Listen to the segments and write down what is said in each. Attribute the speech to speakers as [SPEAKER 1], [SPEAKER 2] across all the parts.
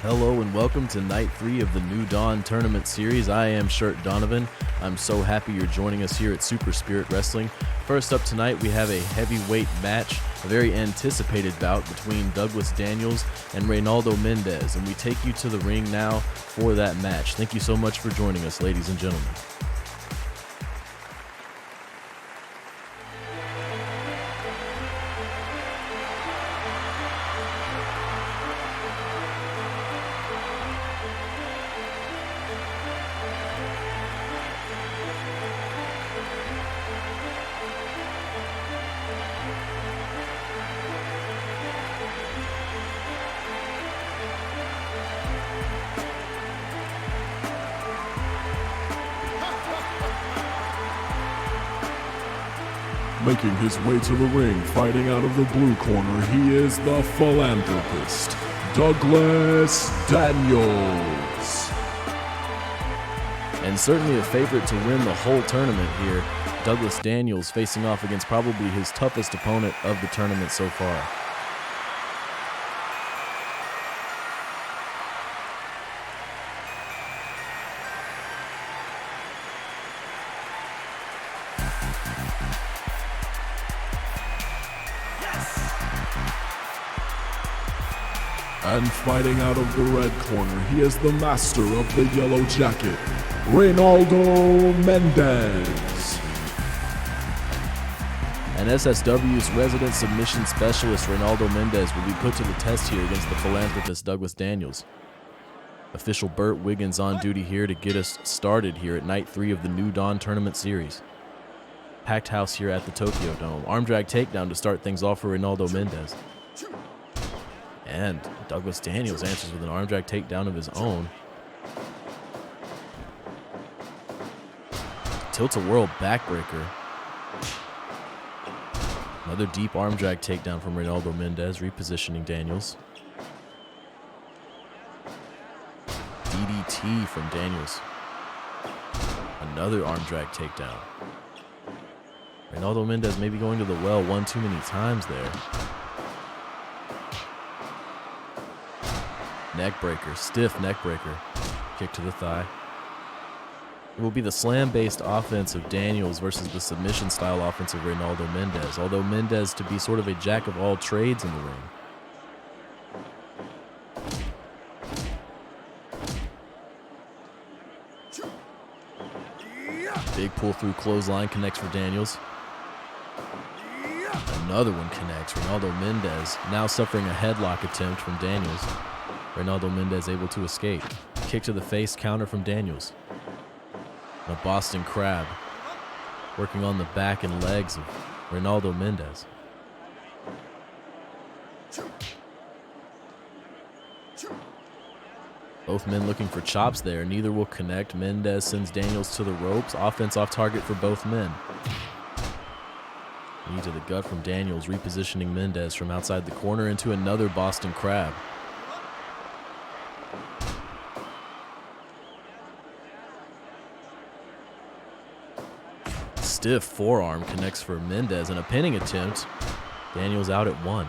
[SPEAKER 1] Hello and welcome to Night 3 of the New Dawn Tournament Series. I am Shirt Donovan. I'm so happy you're joining us here at Super Spirit Wrestling. First up tonight, we have a heavyweight match, a very anticipated bout between Douglas Daniels and Reynaldo Mendez, and we take you to the ring now for that match. Thank you so much for joining us, ladies and gentlemen.
[SPEAKER 2] Making his way to the ring, fighting out of the blue corner, he is the philanthropist, Douglas Daniels.
[SPEAKER 1] And certainly a favorite to win the whole tournament here, Douglas Daniels facing off against probably his toughest opponent of the tournament so far.
[SPEAKER 2] And fighting out of the red corner, he is the master of the yellow jacket, Reynaldo Mendez.
[SPEAKER 1] And SSW's resident submission specialist, Reynaldo Mendez, will be put to the test here against the philanthropist, Douglas Daniels. Official Burt Wiggins on duty here to get us started here at Night 3 of the New Dawn Tournament Series. Packed house here at the Tokyo Dome. Arm drag takedown to start things off for Reynaldo Mendez. And Douglas Daniels answers with an arm drag takedown of his own. Tilt-a-whirl backbreaker. Another deep arm drag takedown from Reynaldo Mendez, repositioning Daniels. DDT from Daniels. Another arm drag takedown. Reynaldo Mendez maybe going to the well one too many times there. Neck breaker, stiff neck breaker. Kick to the thigh. It will be the slam-based offense of Daniels versus the submission-style offense of Reynaldo Mendez, although Mendez to be sort of a jack of all trades in the ring. Big pull-through clothesline connects for Daniels. Another one connects. Reynaldo Mendez now suffering a headlock attempt from Daniels. Reynaldo Mendez able to escape. Kick to the face, counter from Daniels. And a Boston Crab working on the back and legs of Reynaldo Mendez. Both men looking for chops there. Neither will connect. Mendez sends Daniels to the ropes. Offense off target for both men. Knee to the gut from Daniels, repositioning Mendez from outside the corner into another Boston Crab. Stiff forearm connects for Mendez and a pinning attempt. Daniels out at 1.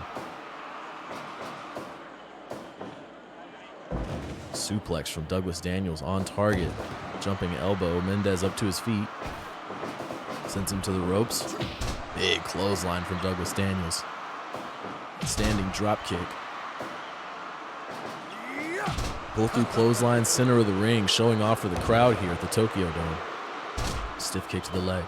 [SPEAKER 1] Suplex from Douglas Daniels on target. Jumping elbow. Mendez up to his feet. Sends him to the ropes. Big clothesline from Douglas Daniels. Standing drop kick. Pull through clothesline, center of the ring, showing off for the crowd here at the Tokyo Dome. Stiff kick to the leg.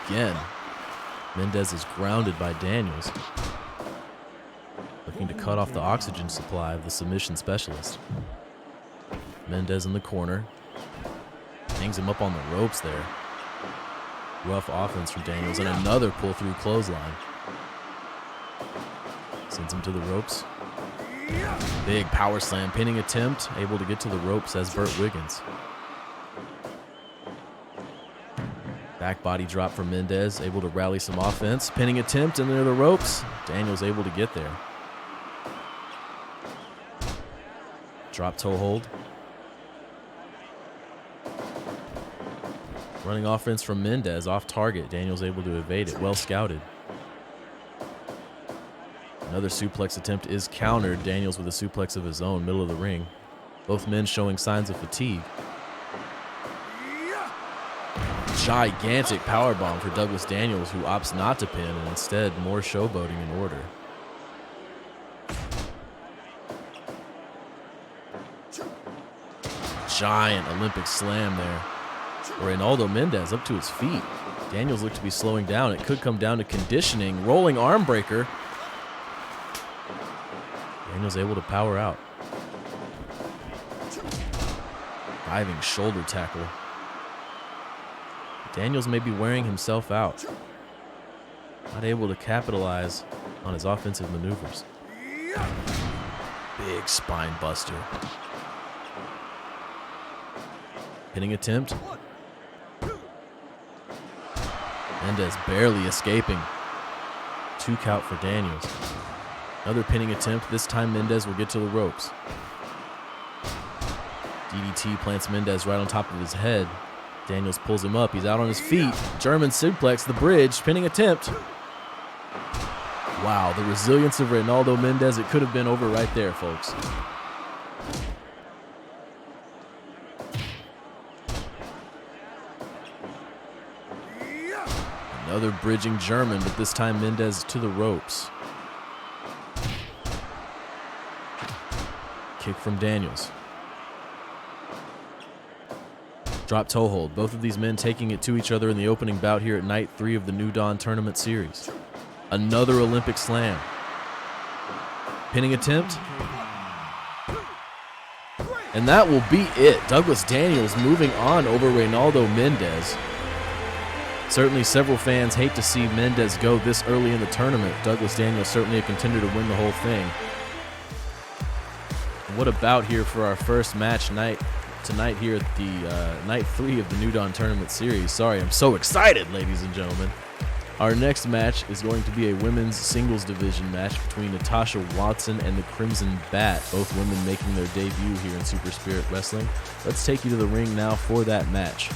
[SPEAKER 1] Again, Mendez is grounded by Daniels. Looking to cut off the oxygen supply of the submission specialist. Mendez in the corner. Hangs him up on the ropes there. Rough offense from Daniels and another pull-through clothesline. Sends him to the ropes. Big power slam, pinning attempt. Able to get to the ropes as Burt Wiggins. Back body drop from Mendez. Able to rally some offense. Pinning attempt and there the ropes. Daniels able to get there. Drop toe hold. Running offense from Mendez off target. Daniels able to evade it. Well scouted. Another suplex attempt is countered. Daniels with a suplex of his own, middle of the ring. Both men showing signs of fatigue. Gigantic powerbomb for Douglas Daniels, who opts not to pin and instead more showboating in order. Giant Olympic slam there. Reynaldo Mendez up to his feet. Daniels looked to be slowing down. It could come down to conditioning. Rolling arm breaker. Daniels able to power out. Diving shoulder tackle. Daniels may be wearing himself out. Not able to capitalize on his offensive maneuvers. Big spine buster. Pinning attempt. Mendez barely escaping. 2 count for Daniels. Another pinning attempt. This time Mendez will get to the ropes. DDT plants Mendez right on top of his head. Daniels pulls him up. He's out on his feet. German suplex, the bridge, pinning attempt. Wow, the resilience of Reynaldo Mendez. It could have been over right there, folks. Another bridging German, but this time Mendez to the ropes. Kick from Daniels. Drop toe hold. Both of these men taking it to each other in the opening bout here at night 3 of the New Dawn Tournament Series. Another Olympic slam. Pinning attempt. And that will be it. Douglas Daniels moving on over Reynaldo Mendez. Certainly several fans hate to see Mendez go this early in the tournament. Douglas Daniels certainly a contender to win the whole thing. What about here for our first match tonight here at the night 3 of the New Dawn Tournament Series. Sorry, I'm so excited, ladies and gentlemen. Our next match is going to be a women's singles division match between Natasha Watson and the Crimson Bat, both women making their debut here in Super Spirit Wrestling. Let's take you to the ring now for that match.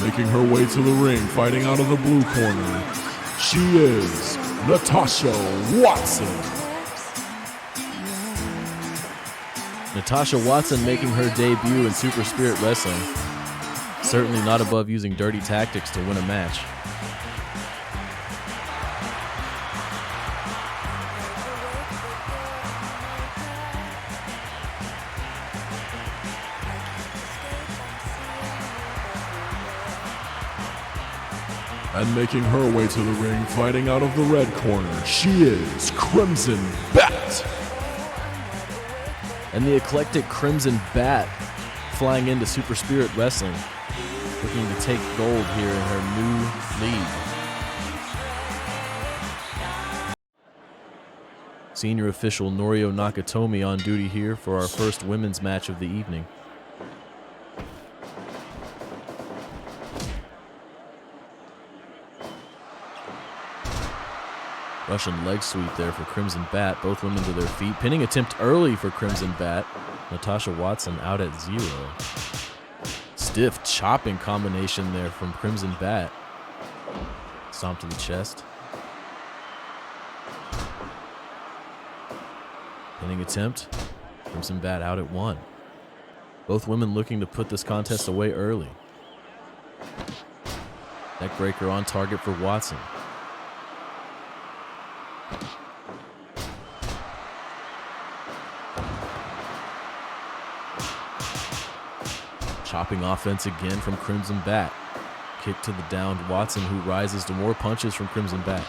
[SPEAKER 2] Making her way to the ring, fighting out of the blue corner, she is Natasha Watson.
[SPEAKER 1] Natasha Watson making her debut in Super Spirit Wrestling. Certainly not above using dirty tactics to win a match.
[SPEAKER 2] And making her way to the ring, fighting out of the red corner, she is Crimson Bat.
[SPEAKER 1] And the eclectic Crimson Bat flying into Super Spirit Wrestling, looking to take gold here in her new league. Senior official Norio Nakatomi on duty here for our first women's match of the evening. Russian leg sweep there for Crimson Bat. Both women to their feet. Pinning attempt early for Crimson Bat. Natasha Watson out at 0. Stiff chopping combination there from Crimson Bat. Stomp to the chest. Pinning attempt. Crimson Bat out at 1. Both women looking to put this contest away early. Neckbreaker on target for Watson. Chopping offense again from Crimson Bat. Kick to the downed Watson, who rises to more punches from Crimson Bat.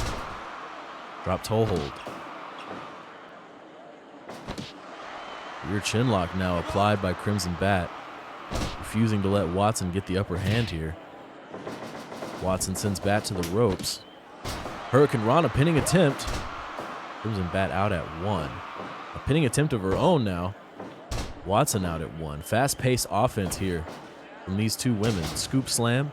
[SPEAKER 1] Drop toe hold. Rear chin lock now applied by Crimson Bat, refusing to let Watson get the upper hand here. Watson sends Bat to the ropes. Hurricane Rana pinning attempt. Crimson Bat out at 1. A pinning attempt of her own now. Watson out at 1. Fast-paced offense here from these two women. Scoop slam.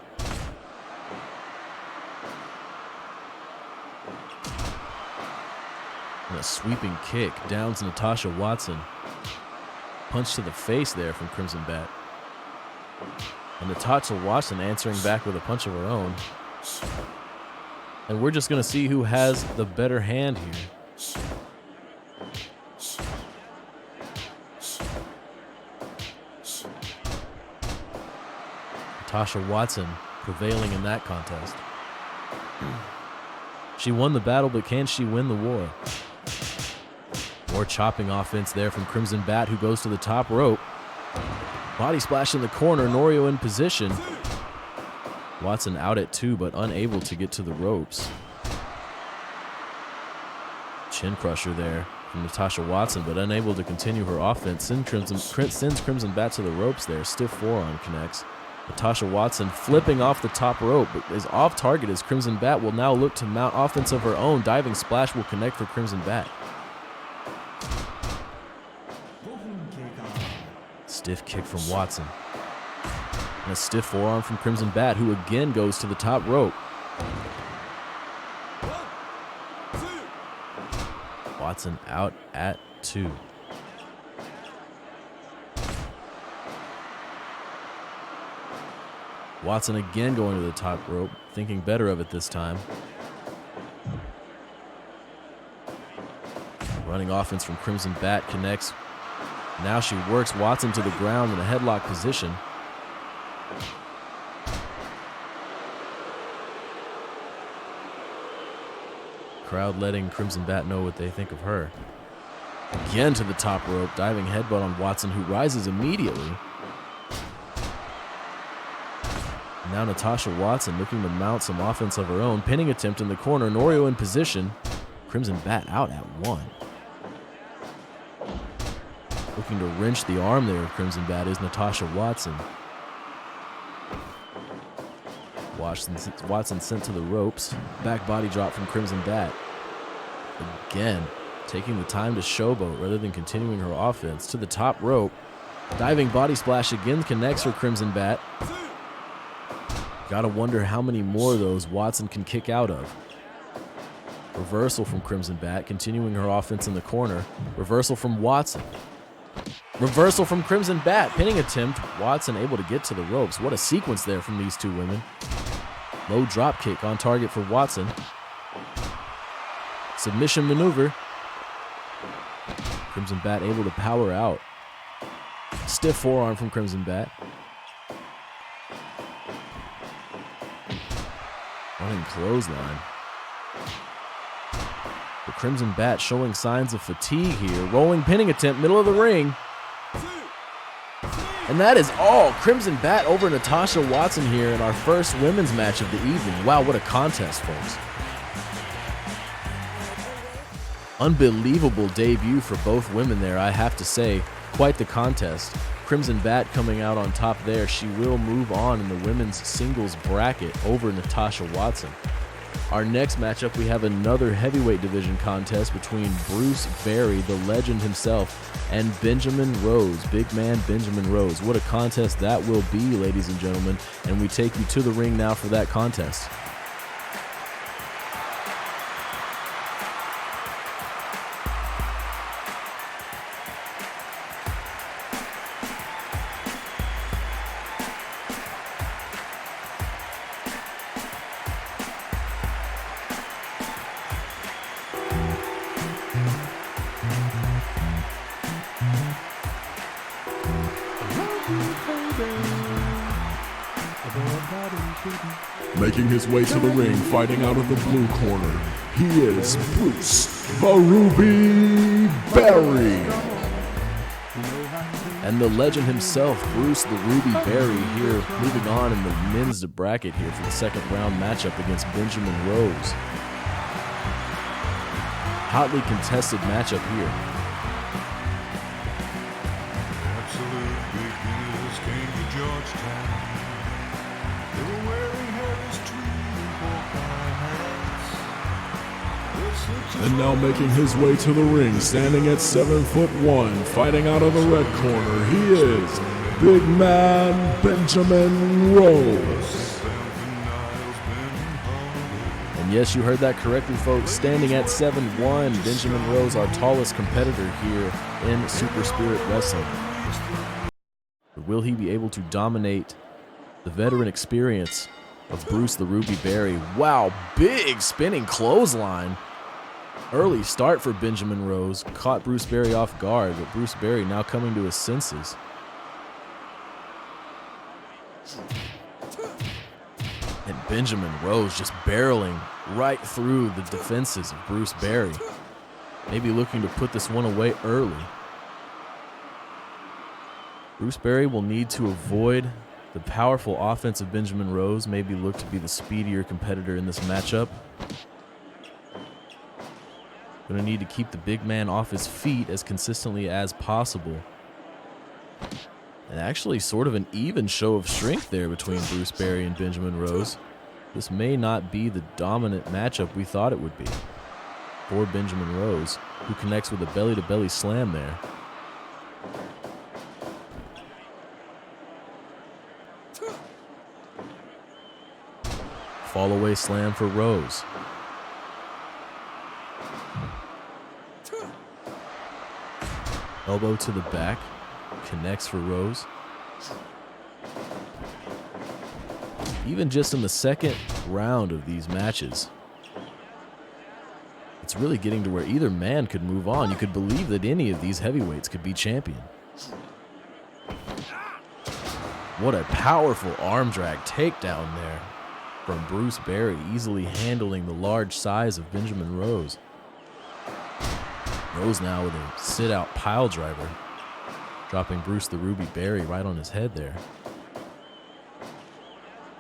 [SPEAKER 1] And a sweeping kick down to Natasha Watson. Punch to the face there from Crimson Bat. And Natasha Watson answering back with a punch of her own. And we're just going to see who has the better hand here. Natasha Watson prevailing in that contest. She won the battle, but can she win the war? More chopping offense there from Crimson Bat, who goes to the top rope. Body splash in the corner, Norio in position. Watson out at 2, but unable to get to the ropes. Chin crusher there from Natasha Watson, but unable to continue her offense. Sends Crimson Bat to the ropes there. Stiff forearm connects. Natasha Watson flipping off the top rope, but is off target as Crimson Bat will now look to mount offense of her own. Diving splash will connect for Crimson Bat. Stiff kick from Watson. And a stiff forearm from Crimson Bat, who again goes to the top rope. Watson out at 2. Watson again going to the top rope, thinking better of it this time. Running offense from Crimson Bat connects. Now she works Watson to the ground in a headlock position. Crowd letting Crimson Bat know what they think of her. Again to the top rope, diving headbutt on Watson, who rises immediately. Now Natasha Watson looking to mount some offense of her own. Pinning attempt in the corner, Norio in position. Crimson Bat out at 1. Looking to wrench the arm there of Crimson Bat is Natasha Watson. Watson sent to the ropes. Back body drop from Crimson Bat. Again, taking the time to showboat rather than continuing her offense. To the top rope. Diving body splash again connects for Crimson Bat. Gotta wonder how many more of those Watson can kick out of. Reversal from Crimson Bat, continuing her offense in the corner. Reversal from Watson. Reversal from Crimson Bat, pinning attempt. Watson able to get to the ropes. What a sequence there from these two women. Low drop kick on target for Watson. Submission maneuver. Crimson Bat able to power out. Stiff forearm from Crimson Bat. Running clothesline. The Crimson Bat showing signs of fatigue here. Rolling pinning attempt, middle of the ring. And that is all. Crimson Bat over Natasha Watson here in our first women's match of the evening. Wow, what a contest, folks. Unbelievable debut for both women there, I have to say. Quite the contest. Crimson Bat coming out on top there. She will move on in the women's singles bracket over Natasha Watson. Our next matchup, we have another heavyweight division contest between Bruce Barry, the legend himself, and Benjamin Rose, big man Benjamin Rose. What a contest that will be, ladies and gentlemen. And we take you to the ring now for that contest.
[SPEAKER 2] Making his way to the ring, fighting out of the blue corner, he is Bruce Ruby Barry.
[SPEAKER 1] And the legend himself, Bruce the Ruby Barry, here moving on in the men's bracket here for the second round matchup against Benjamin Rose. Hotly contested matchup here.
[SPEAKER 3] Absolute big deals came to Georgetown. They were wearing Harris tweed hats.
[SPEAKER 2] And now making his way to the ring, standing at 7'1", fighting out of the red corner, he is big man Benjamin Rose.
[SPEAKER 1] And yes, you heard that correctly, folks. Standing at 7'1", Benjamin Rose, our tallest competitor here in Super Spirit Wrestling. But will he be able to dominate the veteran experience of Bruce the Ruby Berry? Wow, big spinning clothesline. Early start for Benjamin Rose. Caught Bruce Berry off guard, but Bruce Berry now coming to his senses. And Benjamin Rose just barreling right through the defenses of Bruce Berry. Maybe looking to put this one away early. Bruce Berry will need to avoid the powerful offense of Benjamin Rose, maybe look to be the speedier competitor in this matchup. Going to need to keep the big man off his feet as consistently as possible. And actually sort of an even show of strength there between Bruce Berry and Benjamin Rose. This may not be the dominant matchup we thought it would be for Benjamin Rose, who connects with a belly-to-belly slam there. Fall away slam for Rose. Elbow to the back. Connects for Rose. Even just in the second round of these matches, it's really getting to where either man could move on. You could believe that any of these heavyweights could be champion. What a powerful arm drag takedown there from Bruce Berry, easily handling the large size of Benjamin Rose. Rose now with a sit-out pile driver, dropping Bruce the Ruby Berry right on his head there.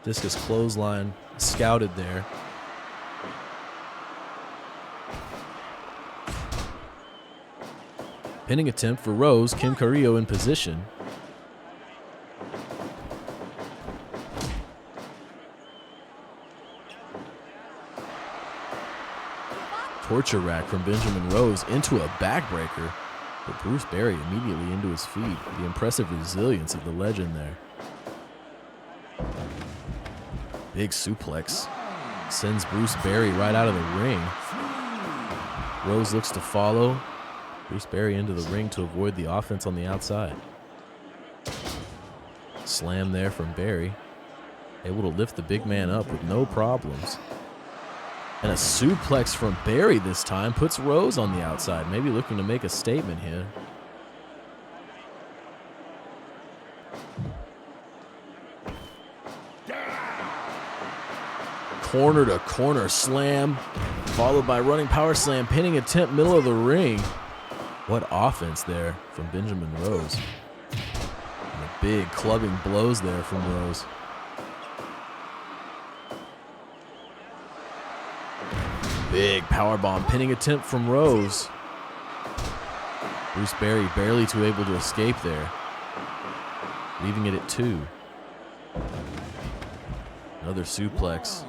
[SPEAKER 1] Discus clothesline scouted there. Pinning attempt for Rose, Kim Carrillo in position. Torture rack from Benjamin Rose into a backbreaker, but Bruce Berry immediately into his feet. The impressive resilience of the legend there. Big suplex sends Bruce Berry right out of the ring. Rose looks to follow. Bruce Berry into the ring to avoid the offense on the outside. Slam there from Berry. Able to lift the big man up with no problems. And a suplex from Berry this time puts Rose on the outside, maybe looking to make a statement here. Corner to corner slam, followed by running power slam, pinning attempt, middle of the ring. What offense there from Benjamin Rose. And the big clubbing blows there from Rose. Big powerbomb pinning attempt from Rose. Bruce Berry barely too able to escape there, leaving it at 2. Another suplex.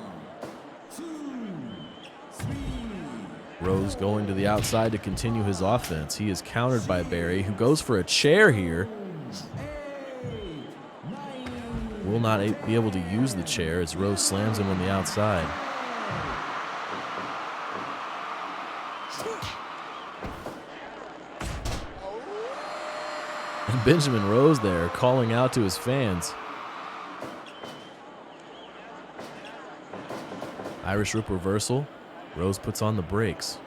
[SPEAKER 1] Rose going to the outside to continue his offense. He is countered by Berry, who goes for a chair here. Will not be able to use the chair as Rose slams him on the outside. And Benjamin Rose there calling out to his fans. Irish Whip reversal. Rose puts on the brakes.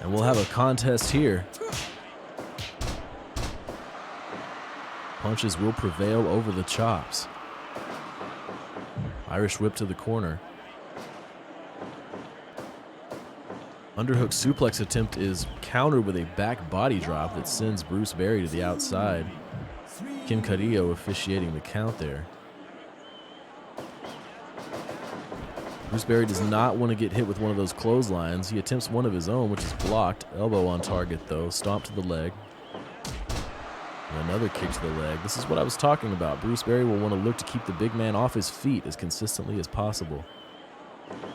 [SPEAKER 1] And we'll have a contest here. Punches will prevail over the chops. Irish Whip to the corner. Underhook suplex attempt is countered with a back body drop that sends Bruce Berry to the outside. Kim Carrillo officiating the count there. Bruce Berry does not want to get hit with one of those clotheslines. He attempts one of his own, which is blocked. Elbow on target, though. Stomp to the leg. And another kick to the leg. This is what I was talking about. Bruce Berry will want to look to keep the big man off his feet as consistently as possible.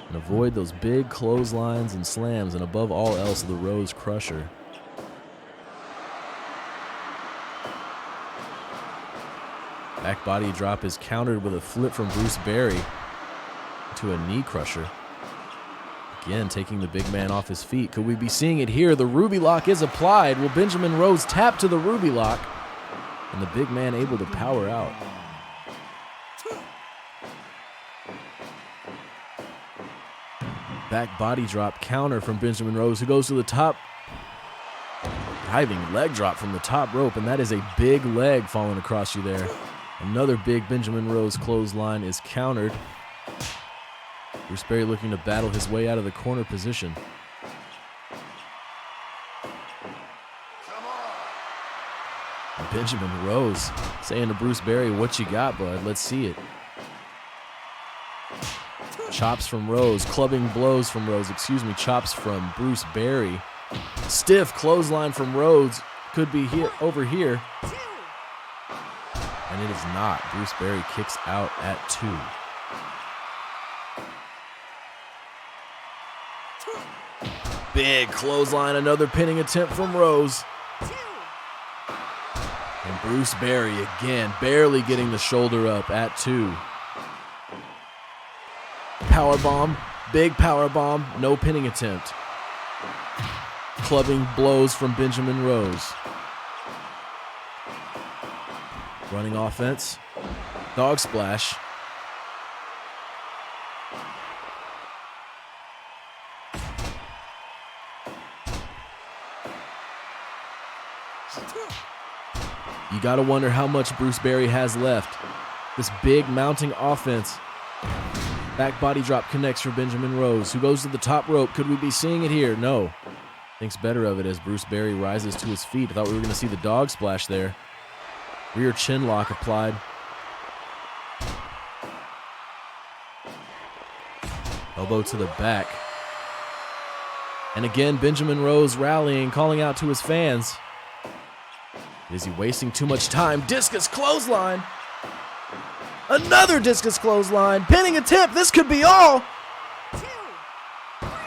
[SPEAKER 1] And avoid those big clotheslines and slams, and above all else, the Rose Crusher. Back body drop is countered with a flip from Bruce Barry to a knee crusher. Again, taking the big man off his feet. Could we be seeing it here? The Ruby Lock is applied. Will Benjamin Rose tap to the Ruby Lock? And the big man able to power out. Back body drop counter from Benjamin Rose, who goes to the top. Diving leg drop from the top rope, and that is a big leg falling across you there. Another big Benjamin Rose clothesline is countered. Bruce Barry looking to battle his way out of the corner position. And Benjamin Rose saying to Bruce Barry, "What you got, bud? Let's see it." Chops from Rose, clubbing blows from Rose, chops from Bruce Barry. Stiff clothesline from Rhodes, could be here, over here. And it is not. Bruce Barry kicks out at 2. Big clothesline, another pinning attempt from Rose. And Bruce Barry again, barely getting the shoulder up at 2. Power bomb, big power bomb, no pinning attempt. Clubbing blows from Benjamin Rose. Running offense, dog splash. You gotta wonder how much Bruce Barry has left. This big mounting offense. Back body drop connects for Benjamin Rose, who goes to the top rope. Could we be seeing it here? No. Thinks better of it as Bruce Barry rises to his feet. I thought we were going to see the dog splash there. Rear chin lock applied. Elbow to the back. And again, Benjamin Rose rallying, calling out to his fans. Is he wasting too much time? Discus clothesline. Another discus clothesline. Pinning attempt. This could be all.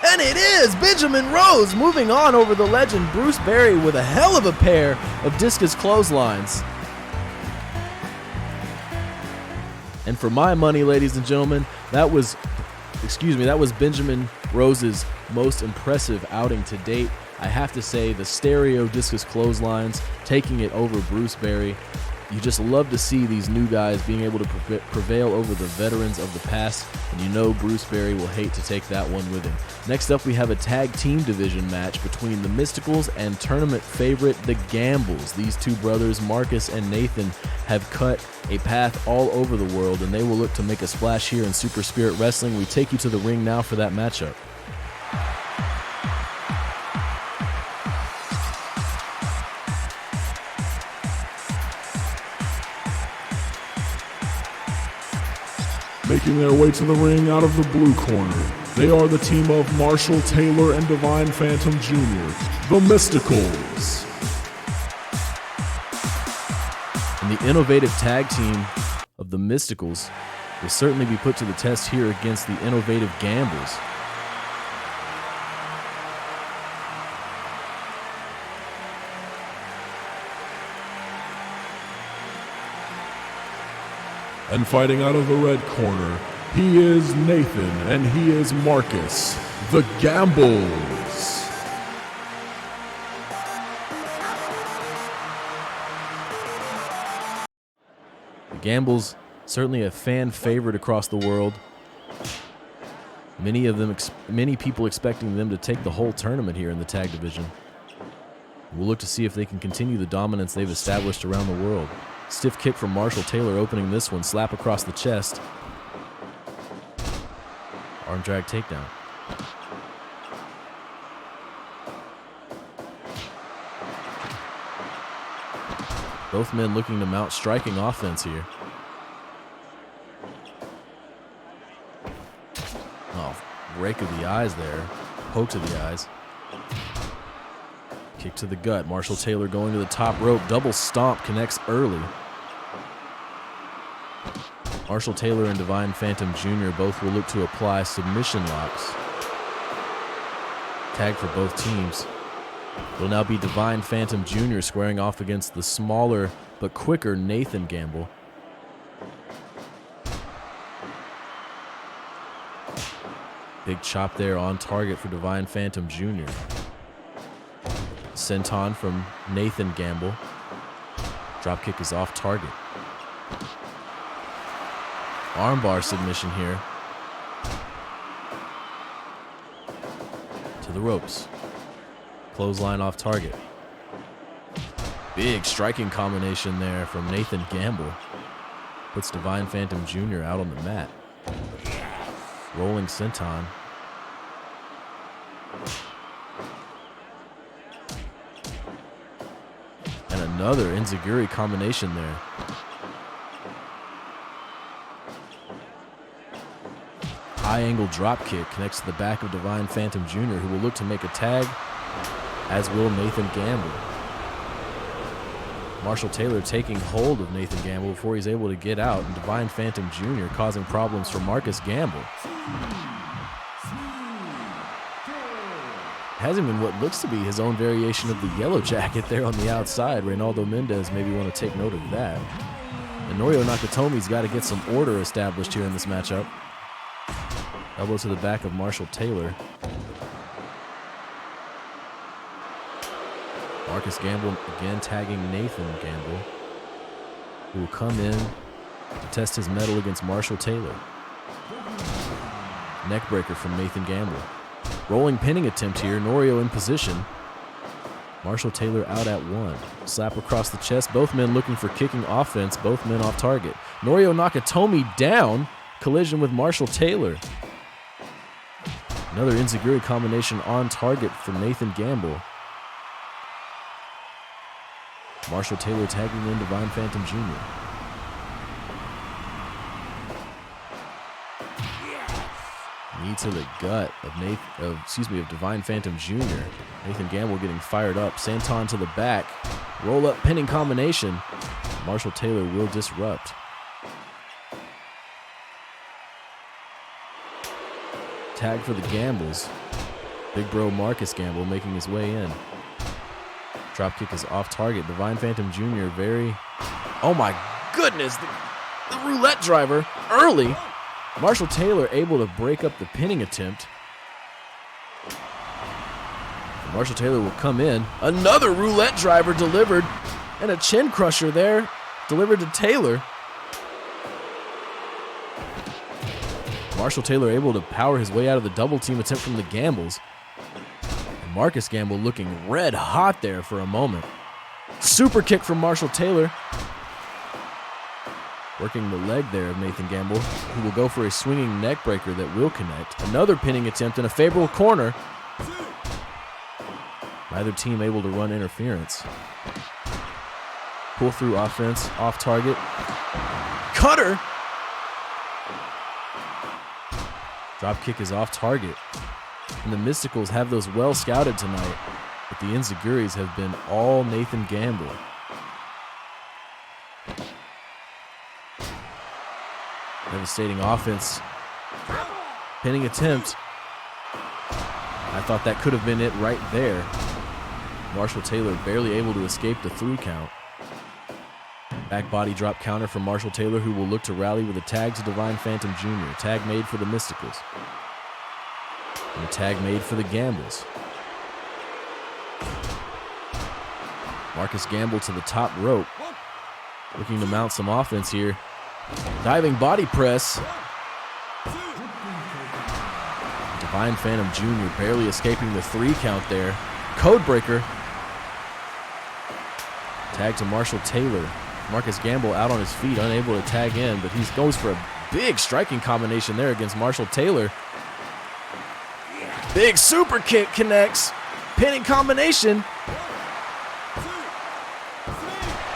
[SPEAKER 1] And it is Benjamin Rose moving on over the legend Bruce Barry with a hell of a pair of discus clotheslines. And for my money, ladies and gentlemen, that was Benjamin Rose's most impressive outing to date. I have to say the stereo discus clotheslines taking it over Bruce Barry. You just love to see these new guys being able to prevail over the veterans of the past, and you know Bruce Barry will hate to take that one with him. Next up, we have a tag team division match between the Mysticals and tournament favorite, the Gambles. These two brothers, Marcus and Nathan, have cut a path all over the world, and they will look to make a splash here in Super Spirit Wrestling. We take you to the ring now for that matchup.
[SPEAKER 2] Making their way to the ring out of the blue corner, they are the team of Marshall Taylor and Divine Phantom Jr., the Mysticals.
[SPEAKER 1] And the innovative tag team of the Mysticals will certainly be put to the test here against the innovative Gambles.
[SPEAKER 2] And fighting out of the red corner, he is Nathan and he is Marcus, the Gambles.
[SPEAKER 1] The Gambles, certainly a fan favorite across the world. Many people expecting them to take the whole tournament here in the tag division. We'll look to see if they can continue the dominance they've established around the world. Stiff kick from Marshall Taylor opening this one. Slap across the chest. Arm drag takedown. Both men looking to mount striking offense here. Oh, rake of the eyes there. Poke to the eyes. Kick to the gut. Marshall Taylor going to the top rope. Double stomp connects early. Marshall Taylor and Divine Phantom Jr. both will look to apply submission locks. Tag for both teams. It'll now be Divine Phantom Jr. squaring off against the smaller but quicker Nathan Gamble. Big chop there on target for Divine Phantom Jr. Senton from Nathan Gamble. Dropkick is off target. Armbar submission here. To the ropes. Clothesline off target. Big striking combination there from Nathan Gamble. Puts Divine Phantom Jr. out on the mat. Rolling senton. And another enziguri combination there. High angle drop kick connects to the back of Divine Phantom Jr., who will look to make a tag, as will Nathan Gamble. Marshall Taylor taking hold of Nathan Gamble before he's able to get out, and Divine Phantom Jr. causing problems for Marcus Gamble. Has him in what looks to be his own variation of the yellow jacket there on the outside. Reynaldo Mendez maybe want to take note of that. And Norio Nakatomi's got to get some order established here in this matchup. Elbow to the back of Marshall Taylor. Marcus Gamble again tagging Nathan Gamble, who will come in to test his mettle against Marshall Taylor. Neckbreaker from Nathan Gamble. Rolling pinning attempt here. Norio in position. Marshall Taylor out at one. Slap across the chest. Both men looking for kicking offense. Both men off target. Norio Nakatomi down. Collision with Marshall Taylor. Another enziguri combination on target for Nathan Gamble. Marshall Taylor tagging in Divine Phantom Jr. Knee to the gut of Divine Phantom Jr. Nathan Gamble getting fired up. Senton to the back. Roll up pinning combination. Marshall Taylor will disrupt. Tag for the Gambles. Big bro Marcus Gamble making his way in. Dropkick is off target. Divine Phantom Jr. Oh my goodness! The roulette driver early. Marshall Taylor able to break up the pinning attempt. Marshall Taylor will come in. Another roulette driver delivered. And a chin crusher there delivered to Taylor. Marshall Taylor able to power his way out of the double team attempt from the Gambles. And Marcus Gamble looking red hot there for a moment. Super kick from Marshall Taylor. Working the leg there of Nathan Gamble, who will go for a swinging neck breaker that will connect. Another pinning attempt in a favorable corner. Neither team able to run interference. Pull through offense, off target. Cutter! Drop kick is off target. And the Mysticals have those well scouted tonight, but the enziguris have been all Nathan Gamble. Devastating offense. Pinning attempt. I thought that could have been it right there. Marshall Taylor barely able to escape the 3 count. Back body drop counter from Marshall Taylor, who will look to rally with a tag to Divine Phantom Jr. Tag made for the Mysticals. And a tag made for the Gambles. Marcus Gamble to the top rope. Looking to mount some offense here. Diving body press. Divine Phantom Jr. barely escaping the 3 count there. Code breaker. Tag to Marshall Taylor. Marcus Gamble out on his feet, unable to tag in, but he goes for a big striking combination there against Marshall Taylor. Big super kick connects. Pinning combination.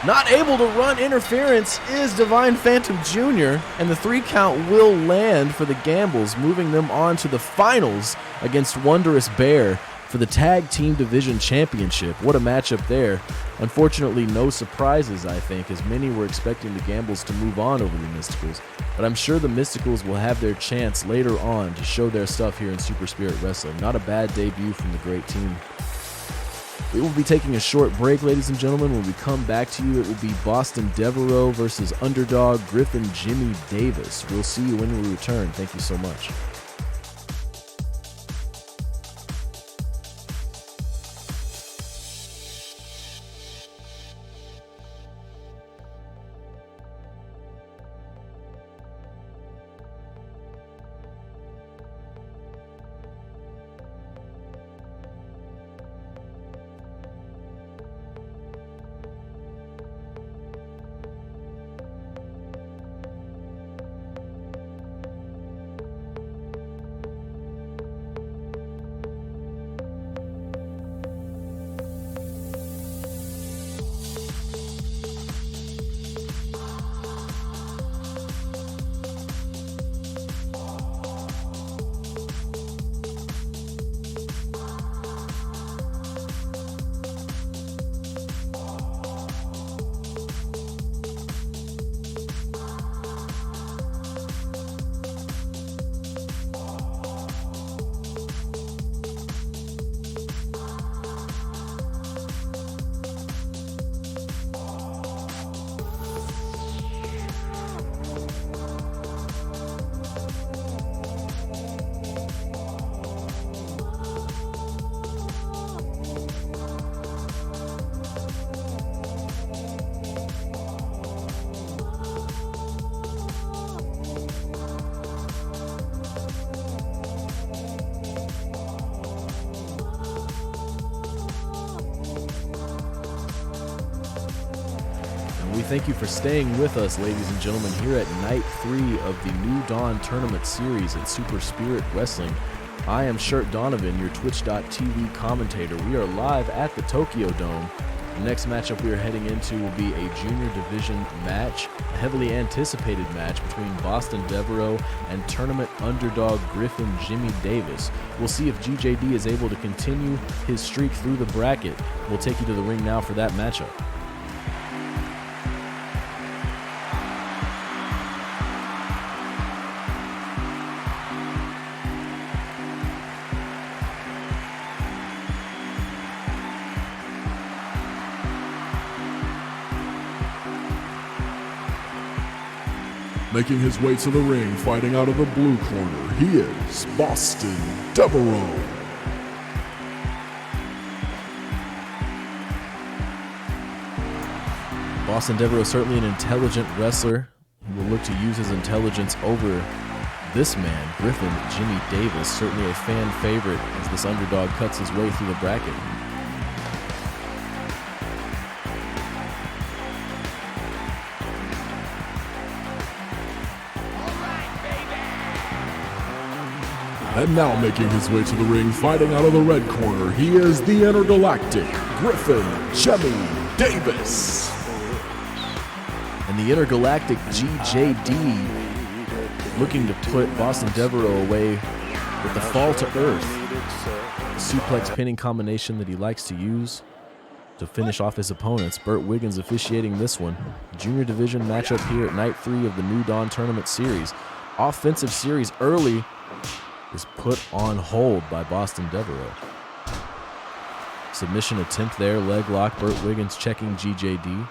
[SPEAKER 1] Not able to run interference is Divine Phantom Jr., and the 3 count will land for the Gambles, moving them on to the finals against Wondrous Bear for the Tag Team Division Championship. What a matchup there. Unfortunately, no surprises, I think, as many were expecting the Gambles to move on over the Mysticals. But I'm sure the Mysticals will have their chance later on to show their stuff here in Super Spirit Wrestling. Not a bad debut from the great team. We will be taking a short break, ladies and gentlemen. When we come back to you, it will be Boston Devereaux versus underdog Griffin Jimmy Davis. We'll see you when we return. Thank you so much. We thank you for staying with us, ladies and gentlemen, here at night 3 of the New Dawn Tournament Series at Super Spirit Wrestling. I am Shirt Donovan, your Twitch.tv commentator. We are live at the Tokyo Dome. The next matchup we are heading into will be a junior division match, a heavily anticipated match between Boston Devereaux and tournament underdog Griffin Jimmy Davis. We'll see if GJD is able to continue his streak through the bracket. We'll take you to the ring now for that matchup.
[SPEAKER 2] Making his way to the ring, fighting out of the blue corner, he is Boston Devereaux.
[SPEAKER 1] Boston Devereaux, certainly an intelligent wrestler. He will look to use his intelligence over this man, Griffin Jimmy Davis, certainly a fan favorite as this underdog cuts his way through the bracket.
[SPEAKER 2] And now making his way to the ring, fighting out of the red corner, he is the intergalactic Griffin Jimmy Davis.
[SPEAKER 1] And the intergalactic GJD looking to put Boston Devereaux away with the fall to earth. A suplex pinning combination that he likes to use to finish off his opponents. Burt Wiggins officiating this one. Junior division matchup here at night 3 of the New Dawn Tournament Series. Offensive series early is put on hold by Boston Devereaux. Submission attempt there, leg lock. Burt Wiggins checking GJD,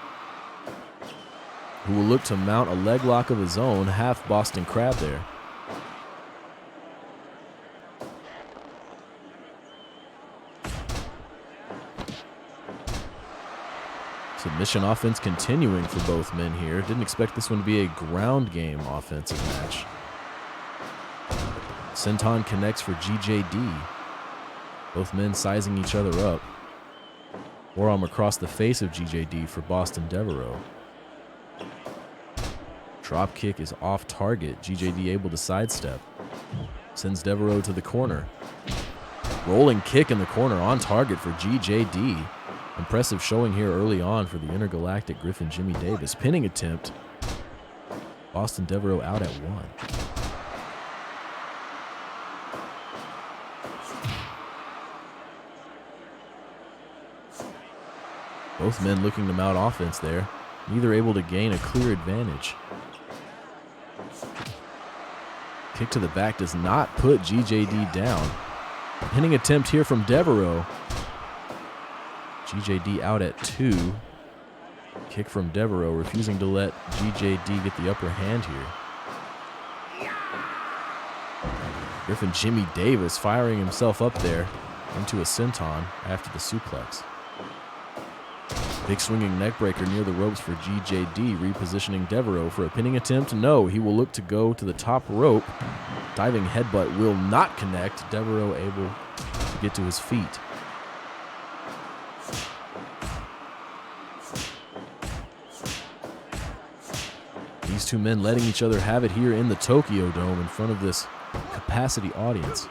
[SPEAKER 1] who will look to mount a leg lock of his own, half Boston Crab there. Submission offense continuing for both men here. Didn't expect this one to be a ground game offensive match. Senton connects for GJD. Both men sizing each other up. Forearm across the face of GJD for Boston Devereaux. Drop kick is off target. GJD able to sidestep. Sends Devereaux to the corner. Rolling kick in the corner on target for GJD. Impressive showing here early on for the intergalactic Griffin Jimmy Davis. Pinning attempt. Boston Devereaux out at 1. Both men looking to mount offense there. Neither able to gain a clear advantage. Kick to the back does not put GJD down. Pinning attempt here from Devereaux. GJD out at 2. Kick from Devereaux, refusing to let GJD get the upper hand here. Griffin Jimmy Davis firing himself up there into a senton after the suplex. Big swinging neckbreaker near the ropes for GJD, repositioning Devereaux for a pinning attempt. No, he will look to go to the top rope. Diving headbutt will not connect. Devereaux able to get to his feet. These two men letting each other have it here in the Tokyo Dome in front of this capacity audience.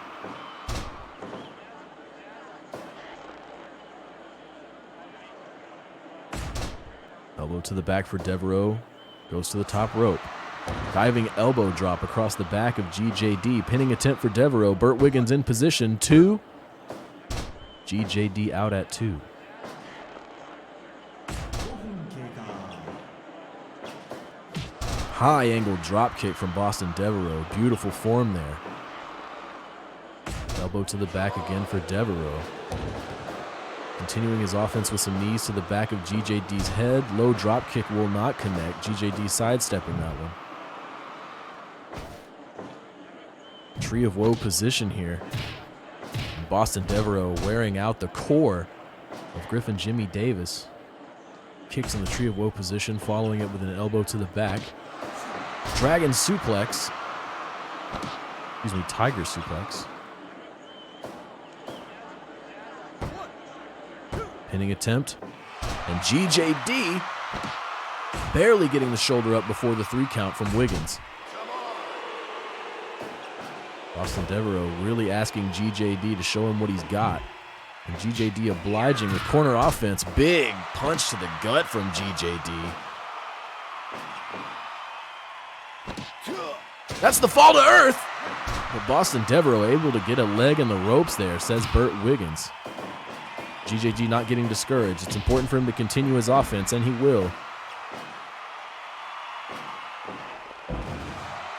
[SPEAKER 1] Elbow to the back for Devereaux. Goes to the top rope. Diving elbow drop across the back of GJD. Pinning attempt for Devereaux. Burt Wiggins in position. 2. GJD out at 2. High angle drop kick from Boston Devereaux. Beautiful form there. Elbow to the back again for Devereaux. Continuing his offense with some knees to the back of GJD's head. Low drop kick will not connect. GJD sidestepping that one. Tree of Woe position here. And Boston Devereaux wearing out the core of Griffin Jimmy Davis. Kicks in the Tree of Woe position, following it with an elbow to the back. Dragon suplex. Excuse me, Tiger suplex. Pinning attempt. And GJD barely getting the shoulder up before the 3 count from Wiggins. Boston Devereaux really asking GJD to show him what he's got. And GJD obliging with corner offense. Big punch to the gut from GJD. That's the fall to earth. But Boston Devereaux able to get a leg in the ropes there, says Burt Wiggins. GJD not getting discouraged. It's important for him to continue his offense, and he will.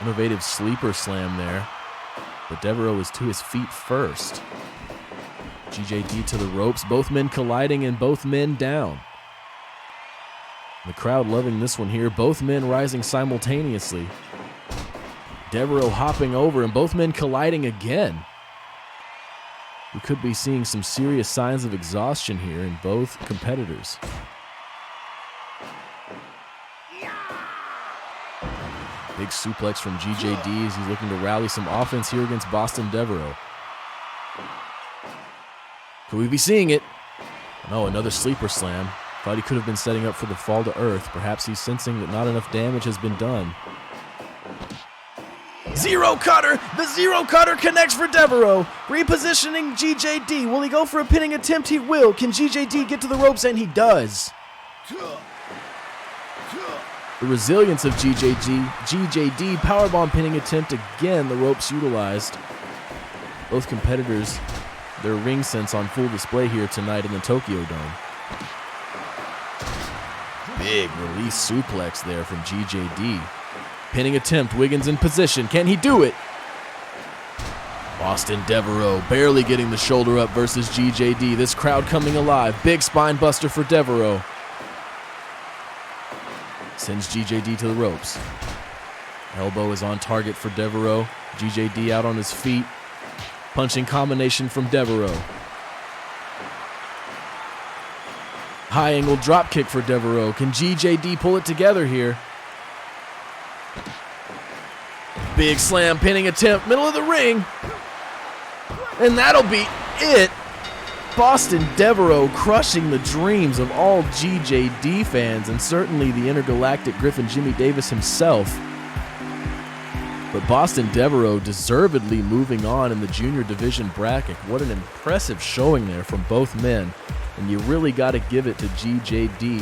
[SPEAKER 1] Innovative sleeper slam there. But Devereaux is to his feet first. GJD to the ropes, both men colliding and both men down. The crowd loving this one here, both men rising simultaneously. Devereaux hopping over and both men colliding again. We could be seeing some serious signs of exhaustion here in both competitors. Big suplex from GJD as he's looking to rally some offense here against Boston Devereaux. Could we be seeing it? No, another sleeper slam. Thought he could have been setting up for the fall to earth. Perhaps he's sensing that not enough damage has been done. Zero cutter! The zero cutter connects for Devereaux. Repositioning GJD. Will he go for a pinning attempt? He will. Can GJD get to the ropes? And he does. The resilience of GJD powerbomb pinning attempt again. The ropes utilized. Both competitors, their ring sense on full display here tonight in the Tokyo Dome. Big release suplex there from GJD. Pinning attempt, Wiggins in position. Can he do it? Boston Devereaux barely getting the shoulder up versus GJD. This crowd coming alive. Big spine buster for Devereaux. Sends GJD to the ropes. Elbow is on target for Devereaux. GJD out on his feet. Punching combination from Devereaux. High angle drop kick for Devereaux. Can GJD pull it together here? Big slam pinning attempt, middle of the ring. And that'll be it. Boston Devereaux crushing the dreams of all GJD fans and certainly the intergalactic Griffin Jimmy Davis himself. But Boston Devereaux deservedly moving on in the junior division bracket. What an impressive showing there from both men. And you really got to give it to GJD.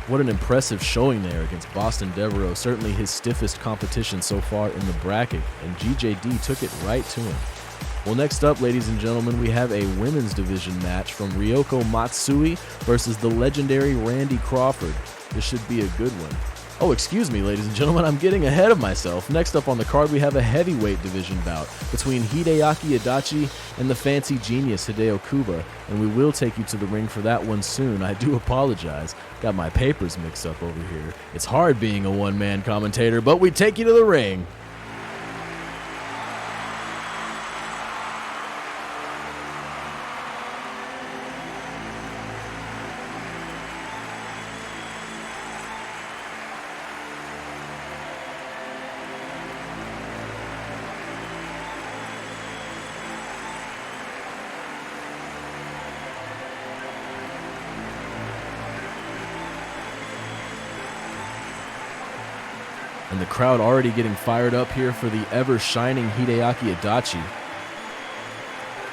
[SPEAKER 1] What an impressive showing there against Boston Devereaux. Certainly his stiffest competition so far in the bracket. And GJD took it right to him. Well, next up, ladies and gentlemen, we have a women's division match from Ryoko Matsui versus the legendary Randy Crawford. This should be a good one. Oh, excuse me, ladies and gentlemen, I'm getting ahead of myself. Next up on the card, we have a heavyweight division bout between Hideaki Adachi and the fancy genius Hideo Kuba, and we will take you to the ring for that one soon. I do apologize. Got my papers mixed up over here. It's hard being a one-man commentator, but we take you to the ring. And the crowd already getting fired up here for the ever-shining Hideaki Adachi.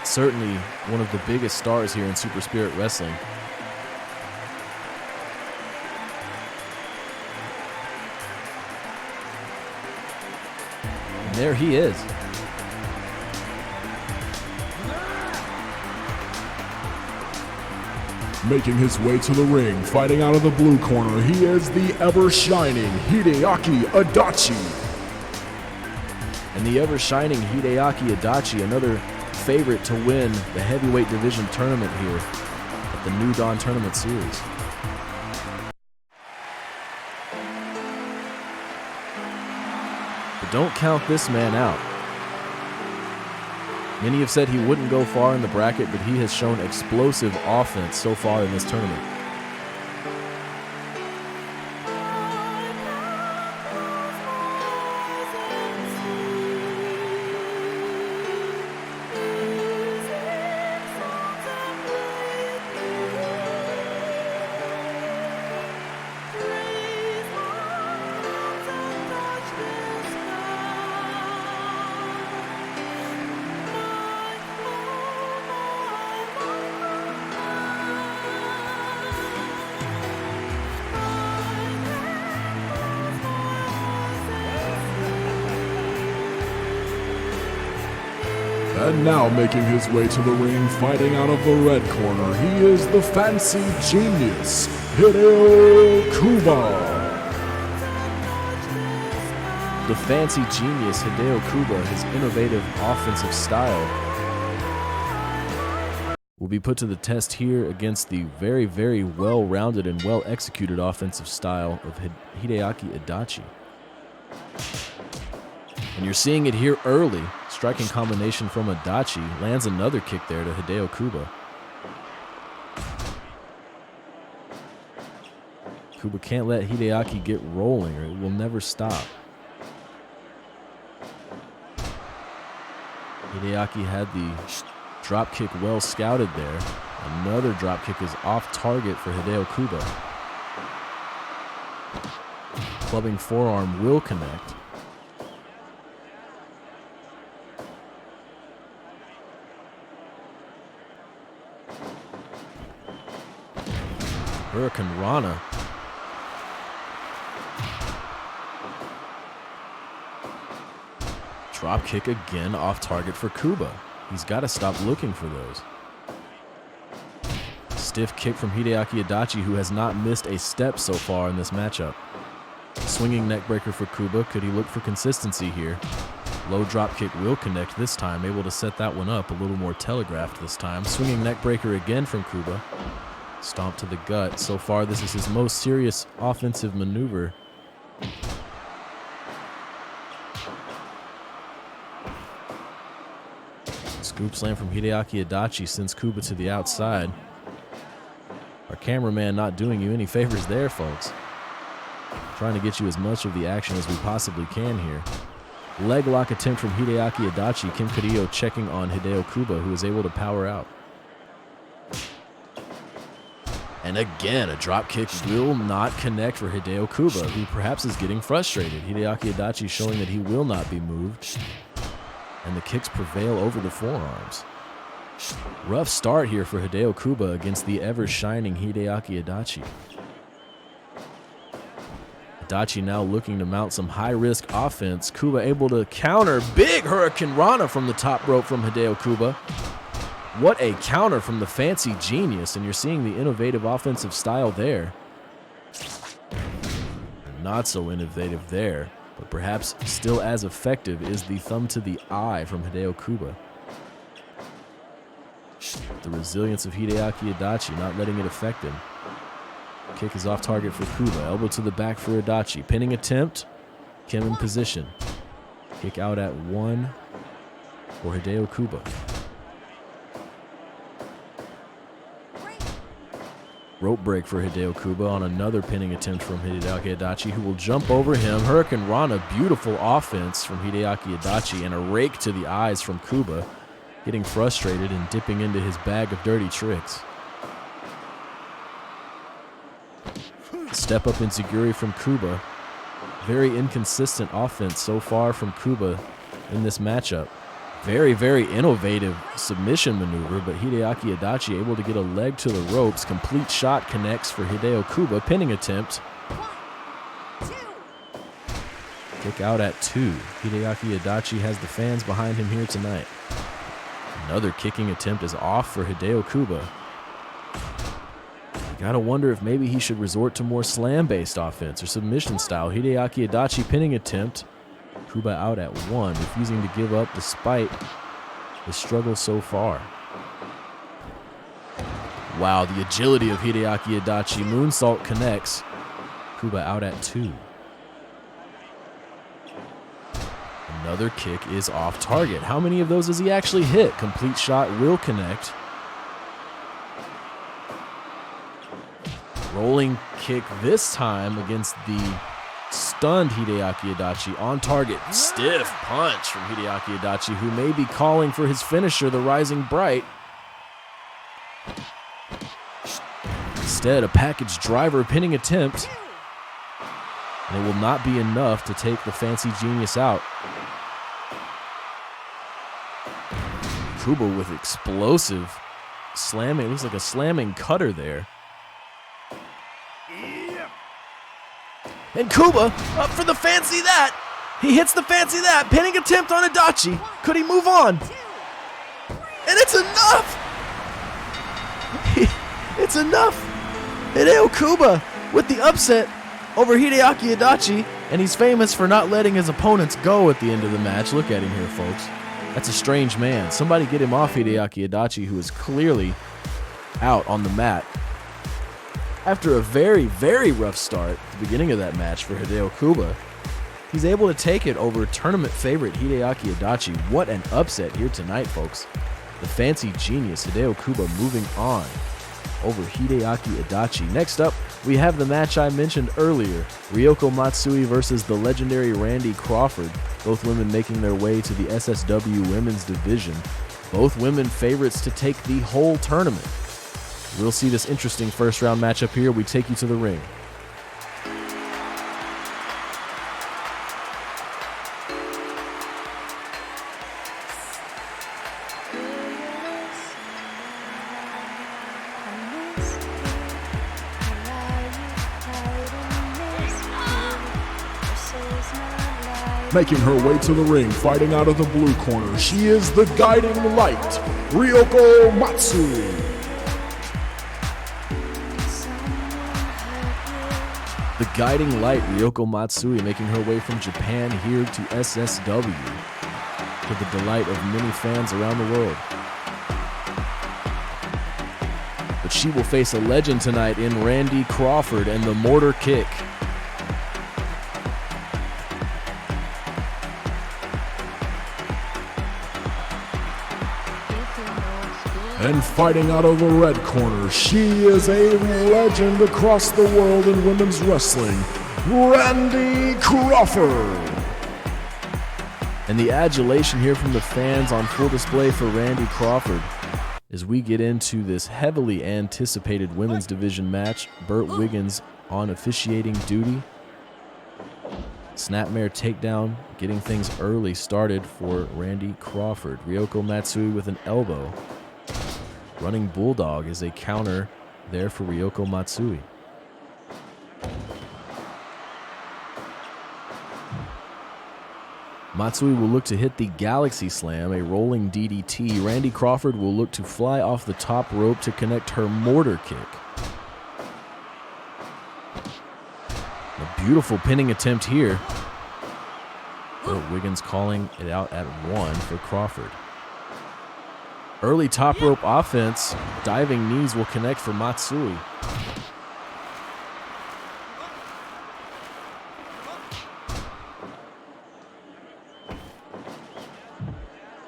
[SPEAKER 1] Certainly one of the biggest stars here in Super Spirit Wrestling. And there he is.
[SPEAKER 2] Making his way to the ring, fighting out of the blue corner, he is the ever-shining Hideaki Adachi.
[SPEAKER 1] And the ever-shining Hideaki Adachi, another favorite to win the heavyweight division tournament here at the New Dawn Tournament Series. But don't count this man out. Many have said he wouldn't go far in the bracket, but he has shown explosive offense so far in this tournament.
[SPEAKER 2] And now making his way to the ring, fighting out of the red corner, he is the fancy genius, Hideo Kuba.
[SPEAKER 1] The fancy genius Hideo Kuba, his innovative offensive style, will be put to the test here against the very, very well-rounded and well-executed offensive style of Hideaki Adachi. And you're seeing it here early. Striking combination from Adachi. Lands another kick there to Hideo Kuba. Kuba can't let Hideaki get rolling or it will never stop. Hideaki had the drop kick well scouted there. Another drop kick is off target for Hideo Kuba. Clubbing forearm will connect. Hurricane Rana. Drop kick again off target for Kuba. He's got to stop looking for those. Stiff kick from Hideaki Adachi, who has not missed a step so far in this matchup. Swinging neckbreaker for Kuba. Could he look for consistency here? Low drop kick will connect this time. Able to set that one up a little more telegraphed this time. Swinging neckbreaker again from Kuba. Stomp to the gut. So far, this is his most serious offensive maneuver. Scoop slam from Hideaki Adachi sends Kuba to the outside. Our cameraman not doing you any favors there, folks. Trying to get you as much of the action as we possibly can here. Leg lock attempt from Hideaki Adachi. Kim Carrillo checking on Hideo Kuba, who is able to power out. And again, a drop kick will not connect for Hideo Kuba, who perhaps is getting frustrated. Hideaki Adachi showing that he will not be moved. And the kicks prevail over the forearms. Rough start here for Hideo Kuba against the ever-shining Hideaki Adachi. Adachi now looking to mount some high-risk offense. Kuba able to counter. Big Hurricane Rana from the top rope from Hideo Kuba. What a counter from the fancy genius, and you're seeing the innovative offensive style there. Not so innovative there, but perhaps still as effective is the thumb to the eye from Hideo Kuba. The resilience of Hideaki Adachi, not letting it affect him. Kick is off target for Kuba. Elbow to the back for Adachi. Pinning attempt. Kim in position. Kick out at 1 for Hideo Kuba. Rope break for Hideo Kuba on another pinning attempt from Hideaki Adachi, who will jump over him. Hurricane Rana, beautiful offense from Hideaki Adachi, and a rake to the eyes from Kuba, getting frustrated and dipping into his bag of dirty tricks. Step up enziguri from Kuba. Very inconsistent offense so far from Kuba in this matchup. Very, very innovative submission maneuver, but Hideaki Adachi able to get a leg to the ropes. Complete shot connects for Hideo Kuba. Pinning attempt. Kick out at 2. Hideaki Adachi has the fans behind him here tonight. Another kicking attempt is off for Hideo Kuba. Gotta wonder if maybe he should resort to more slam-based offense or submission style. Hideaki Adachi pinning attempt. Kuba out at 1, refusing to give up despite the struggle so far. Wow, the agility of Hideaki Adachi. Moonsault connects. Kuba out at 2. Another kick is off target. How many of those does he actually hit? Complete shot will connect. Rolling kick this time against the stunned Hideaki Adachi. On target, stiff punch from Hideaki Adachi, who may be calling for his finisher, the Rising Bright. Instead, a package driver pinning attempt. And it will not be enough to take the fancy genius out. Kuba with explosive slamming. It looks like a slamming cutter there. And Kuba up for the fancy that. He hits the fancy that. Pinning attempt on Adachi. Could he move on? And it's enough! It's enough! Hideo Kuba with the upset over Hideaki Adachi, and he's famous for not letting his opponents go at the end of the match. Look at him here, folks. That's a strange man. Somebody get him off Hideaki Adachi, who is clearly out on the mat. After a very, very rough start at the beginning of that match for Hideo Kuba, he's able to take it over tournament favorite Hideaki Adachi. What an upset here tonight, folks. The fancy genius Hideo Kuba moving on over Hideaki Adachi. Next up, we have the match I mentioned earlier, Ryoko Matsui versus the legendary Randy Crawford, both women making their way to the SSW women's division. Both women favorites to take the whole tournament. We'll see this interesting first round matchup here. We take you to the ring.
[SPEAKER 2] Making her way to the ring, fighting out of the blue corner, she is the guiding light, Ryoko Matsui.
[SPEAKER 1] The guiding light, Ryoko Matsui, making her way from Japan here to SSW, to the delight of many fans around the world. But she will face a legend tonight in Randy Crawford and the Mortar Kick.
[SPEAKER 2] And fighting out of the red corner, she is a legend across the world in women's wrestling, Randy Crawford.
[SPEAKER 1] And the adulation here from the fans on full display for Randy Crawford as we get into this heavily anticipated women's division match. Burt Wiggins on officiating duty. Snapmare takedown, getting things early started for Randy Crawford. Ryoko Matsui with an elbow. Running Bulldog is a counter there for Ryoko Matsui. Matsui will look to hit the Galaxy Slam, a rolling DDT. Randy Crawford will look to fly off the top rope to connect her Mortar Kick. A beautiful pinning attempt here. But Wiggins calling it out at 1 for Crawford. Early top rope offense, diving knees will connect for Matsui.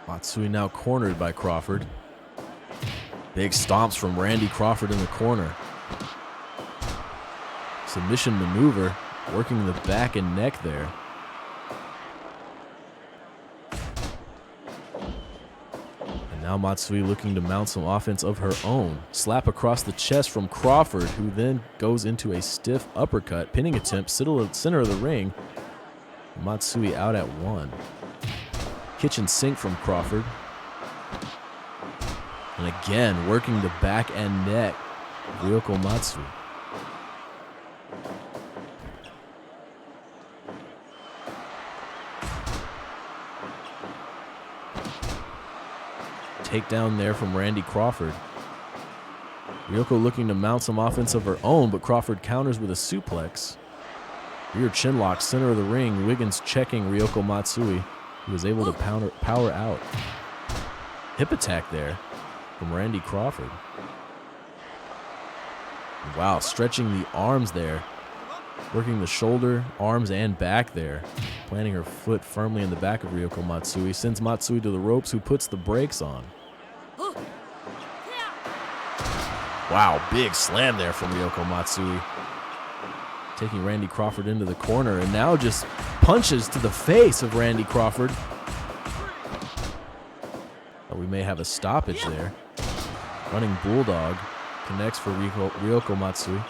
[SPEAKER 1] Matsui now cornered by Crawford. Big stomps from Randy Crawford in the corner. Submission maneuver, working the back and neck there. Now Matsui looking to mount some offense of her own. Slap across the chest from Crawford, who then goes into a stiff uppercut. Pinning attempt, center of the ring. Matsui out at 1. Kitchen sink from Crawford. And again, working the back and neck. Ryoko Matsui. Takedown there from Randy Crawford. Ryoko looking to mount some offense of her own, but Crawford counters with a suplex. Rear chin lock, center of the ring. Wiggins checking Ryoko Matsui, who was able to power out. Hip attack there from Randy Crawford. Wow, stretching the arms there. Working the shoulder, arms, and back there. Planting her foot firmly in the back of Ryoko Matsui. Sends Matsui to the ropes, who puts the brakes on. Wow, big slam there from Ryoko Matsui. Taking Randy Crawford into the corner, and now just punches to the face of Randy Crawford. We may have a stoppage there. Running Bulldog connects for Ryoko Matsui.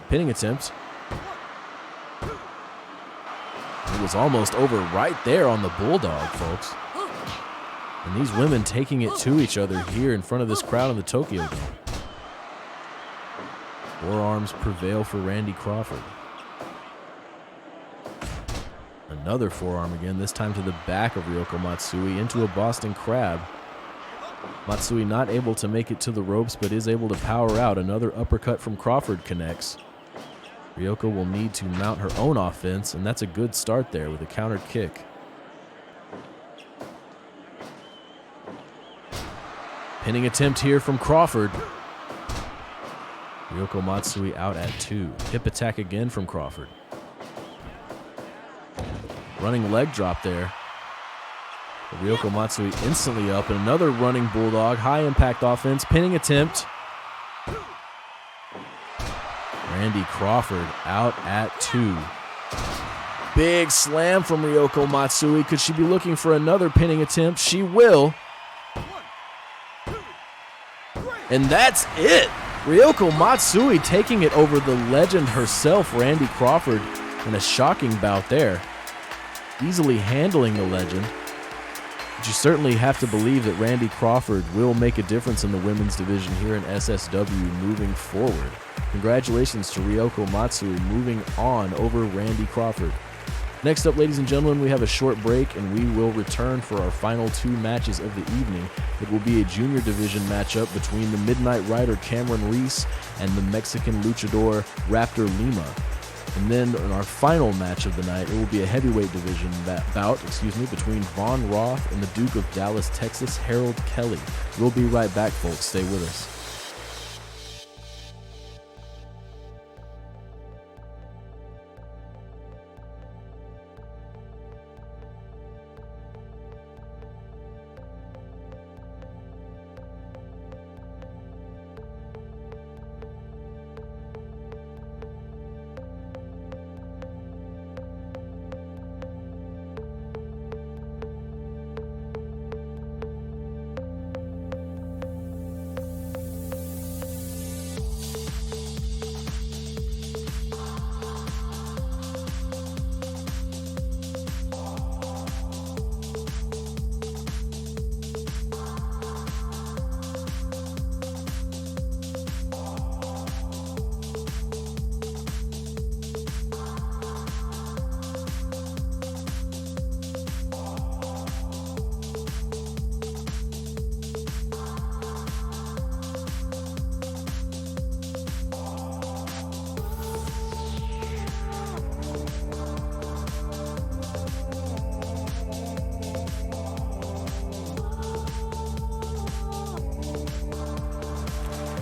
[SPEAKER 1] Pinning attempt. It was almost over right there on the Bulldog, folks. And these women taking it to each other here in front of this crowd in the Tokyo Dome. Forearms prevail for Randy Crawford. Another forearm again, this time to the back of Ryoko Matsui into a Boston Crab. Matsui not able to make it to the ropes, but is able to power out. Another uppercut from Crawford connects. Ryoko will need to mount her own offense, and that's a good start there with a counter kick. Pinning attempt here from Crawford. Ryoko Matsui out at 2. Hip attack again from Crawford. Running leg drop there. Ryoko Matsui instantly up, and another running bulldog. High impact offense. Pinning attempt. Randy Crawford out at 2. Big slam from Ryoko Matsui. Could she be looking for another pinning attempt? She will. And that's it. Ryoko Matsui taking it over the legend herself, Randy Crawford, in a shocking bout there. Easily handling the legend. But you certainly have to believe that Randy Crawford will make a difference in the women's division here in SSW moving forward. Congratulations to Ryoko Matsui moving on over Randy Crawford. Next up, ladies and gentlemen, we have a short break, and we will return for our final 2 matches of the evening. It will be a junior division matchup between the Midnight Rider Cameron Reese and the Mexican luchador Raptor Lima. And then in our final match of the night, it will be a heavyweight division bout between Von Roth and the Duke of Dallas, Texas, Harold Kelly. We'll be right back, folks. Stay with us.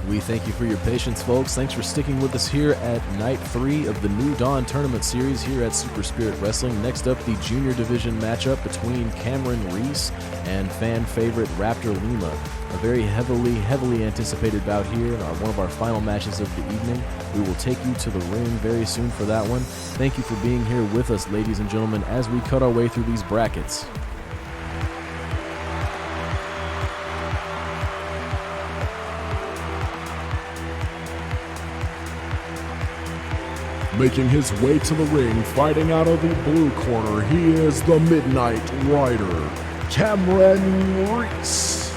[SPEAKER 1] We thank you for your patience, folks. Thanks for sticking with us here at Night 3 of the New Dawn Tournament Series here at Super Spirit Wrestling. Next up, the Junior Division matchup between Cameron Reese and fan favorite Raptor Lima. A very heavily anticipated bout here, and one of our final matches of the evening. We will take you to the ring very soon for that one. Thank you for being here with us, ladies and gentlemen, as we cut our way through these brackets.
[SPEAKER 2] Making his way to the ring, fighting out of the blue corner, he is the Midnight Rider, Cameron Reese.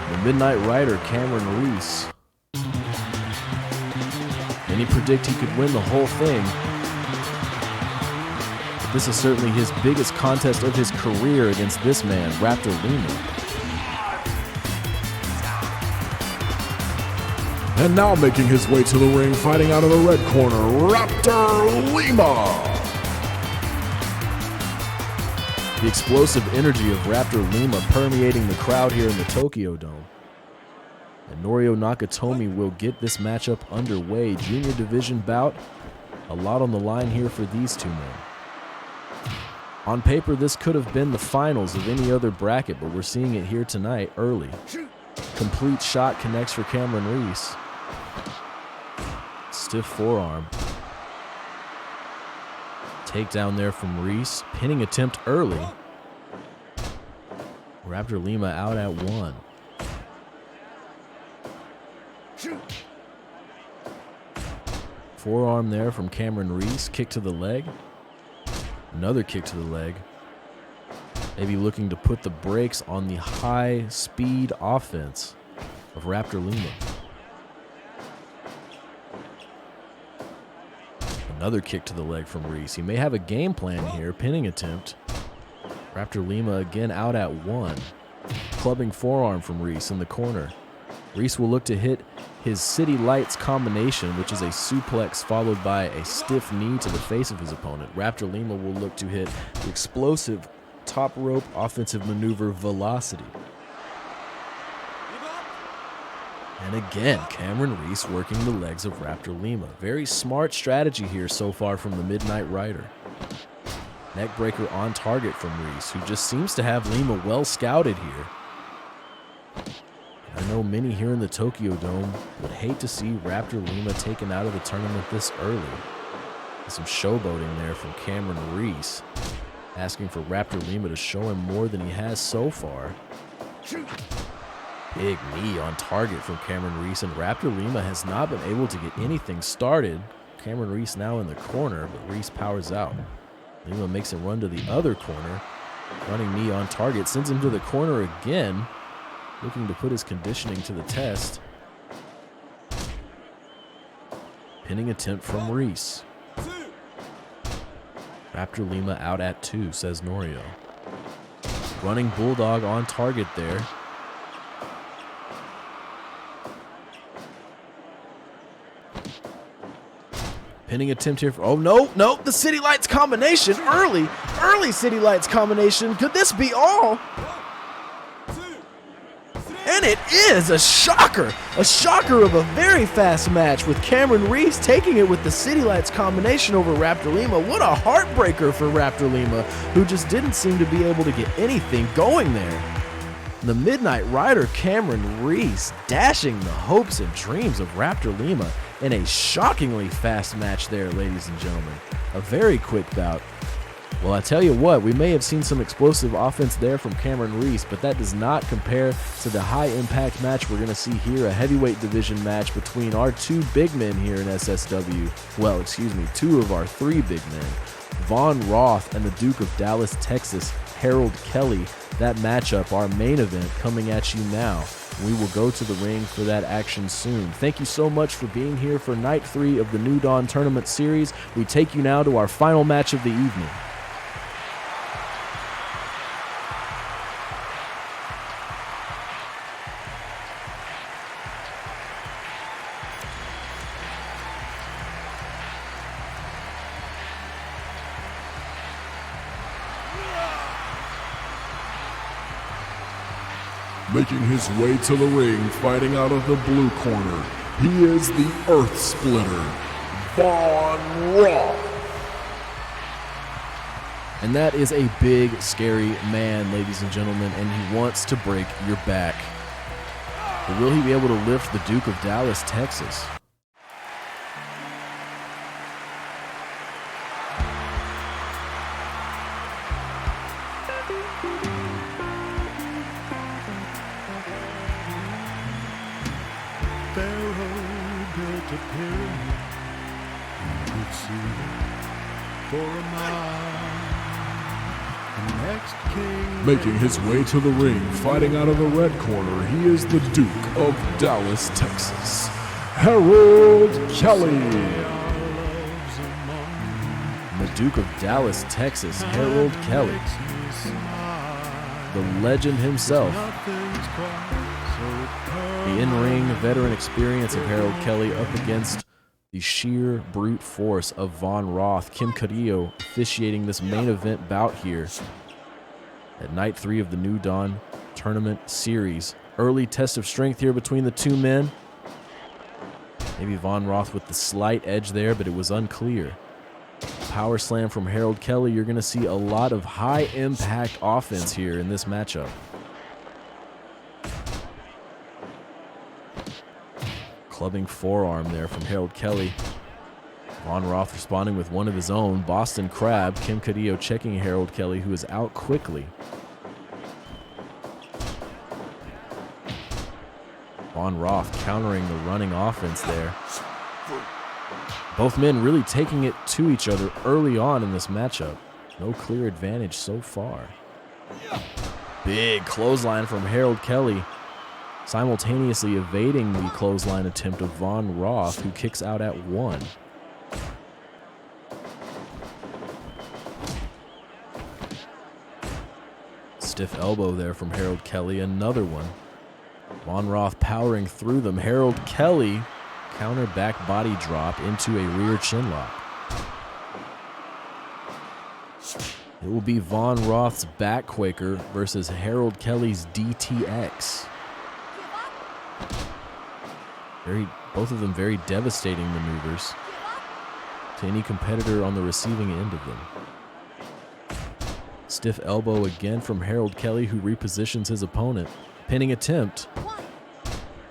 [SPEAKER 1] The Midnight Rider, Cameron Reese. Many predict he could win the whole thing. But this is certainly his biggest contest of his career against this man, Raptor Lima.
[SPEAKER 2] And now making his way to the ring, fighting out of the red corner, Raptor Lima.
[SPEAKER 1] The explosive energy of Raptor Lima permeating the crowd here in the Tokyo Dome. And Norio Nakatomi will get this matchup underway. Junior division bout. A lot on the line here for these two men. On paper, this could have been the finals of any other bracket, but we're seeing it here tonight early. Complete shot connects for Cameron Reese. Stiff forearm. Takedown there from Reese. Pinning attempt early. Raptor Lima out at 1. Forearm there from Cameron Reese. Kick to the leg. Another kick to the leg. Maybe looking to put the brakes on the high-speed offense of Raptor Lima. Another kick to the leg from Reese. He may have a game plan here. Pinning attempt. Raptor Lima again out at 1. clubbing forearm from Reese in the corner. Reese will look to hit his City Lights combination, which is a suplex followed by a stiff knee to the face of his opponent. Raptor Lima will look to hit the explosive top rope offensive maneuver Velocity. And again, Cameron Reese working the legs of Raptor Lima. Very smart strategy here so far from the Midnight Rider. Neckbreaker on target from Reese, who just seems to have Lima well scouted here. I know many here in the Tokyo Dome would hate to see Raptor Lima taken out of the tournament this early. Some showboating there from Cameron Reese, asking for Raptor Lima to show him more than he has so far. Big knee on target from Cameron Reese, and Raptor Lima has not been able to get anything started. Cameron Reese now in the corner, but Reese powers out. Lima makes him run to the other corner. Running knee on target, sends him to the corner again, looking to put his conditioning to the test. Pinning attempt from Reese. Raptor Lima out at 2, says Norio. Running Bulldog on target there. Pinning attempt here. Oh, no, the City Lights combination. Early City Lights combination. Could this be all? And it is a shocker of a very fast match with Cameron Reese taking it with the City Lights combination over Raptor Lima. What a heartbreaker for Raptor Lima, who just didn't seem to be able to get anything going there. The Midnight Rider Cameron Reese dashing the hopes and dreams of Raptor Lima in a shockingly fast match there, ladies and gentlemen. A very quick bout. Well, I tell you what, we may have seen some explosive offense there from Cameron Reese, but that does not compare to the high-impact match we're going to see here, a heavyweight division match between our 2 big men here in SSW. Well, excuse me, 2 of our 3 big men. Von Roth and the Duke of Dallas, Texas, Harold Kelly. That matchup, our main event, coming at you now. We will go to the ring for that action soon. Thank you so much for being here for Night 3 of the New Dawn Tournament Series. We take you now to our final match of the evening.
[SPEAKER 2] Making his way to the ring, fighting out of the blue corner, he is the Earth Splitter, Von Roth.
[SPEAKER 1] And that is a big, scary man, ladies and gentlemen, and he wants to break your back. But will he be able to lift the Duke of Dallas, Texas?
[SPEAKER 3] built a pyramid you could see for a mile. The next king
[SPEAKER 2] Making his way to the ring, fighting out of the red corner, he is the Duke of Dallas, Texas, Harold Kelly.
[SPEAKER 1] The Duke of Dallas, Texas, Harold Kelly. The legend himself. The in-ring veteran experience of Harold Kelly up against the sheer brute force of Von Roth. Kim Carrillo officiating this main event bout here at Night 3 of the New Dawn Tournament Series. Early test of strength here between the two men. Maybe Von Roth with the slight edge there, but it was unclear. Power slam from Harold Kelly. You're going to see a lot of high-impact offense here in this matchup. Clubbing forearm there from Harold Kelly. Von Roth responding with one of his own. Boston Crab. Kim Carrillo checking Harold Kelly, who is out quickly. Von Roth countering the running offense there. Both men really taking it to each other early on in this matchup. No clear advantage so far. Big clothesline from Harold Kelly, simultaneously evading the clothesline attempt of Von Roth, who kicks out at 1. Stiff Stiff elbow there from Harold Kelly, another one. Von Roth powering through them. Harold Kelly counter back body drop into a rear chin lock. It will be Von Roth's backquaker versus Harold Kelly's DTX. Both of them very devastating maneuvers to any competitor on the receiving end of them. Stiff elbow again from Harold Kelly, who repositions his opponent. Pinning attempt.